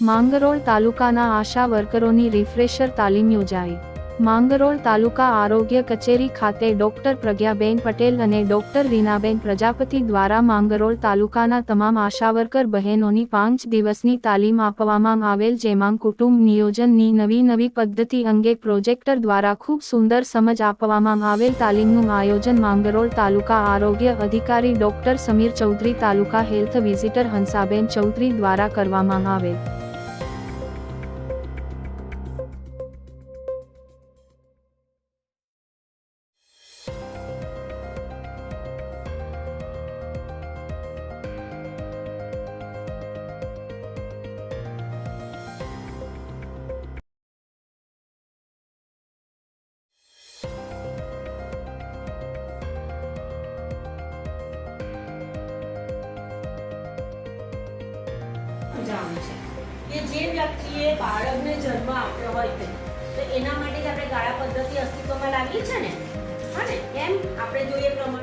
માંગરોળ તાલુકાના આશા વર્કરોની રિફ્રેશર તાલીમ યોજાઈ. માંગરોળ તાલુકા આરોગ્ય કચેરી ખાતે ડોક્ટર પ્રજ્ઞાબેન પટેલ અને ડોક્ટર રીનાબેન પ્રજાપતિ દ્વારા માંગરોળ તાલુકાના તમામ આશાવર્કર બહેનોની 5 દિવસની તાલીમ આપવામાં આવેલ, જેમાં કુટુંબ નિયોજનની નવી પદ્ધતિ અંગે પ્રોજેક્ટર દ્વારા ખૂબ સુંદર સમજ આપવામાં આવેલ. તાલીમનું આયોજન માંગરોળ તાલુકા આરોગ્ય અધિકારી ડોક્ટર સમીર ચૌધરી, તાલુકા હેલ્થ વિઝિટર હંસાબેન ચૌધરી દ્વારા કરવામાં આવેલ. કે જે વ્યક્તિએ બાળકને જન્મ આપ્યો હોય તો એના માટે જ આપણે ગાળા પદ્ધતિ અસ્તિત્વમાં લાવી છે ને, હા ને? એમ આપણે જોઈએ પ્રમાણે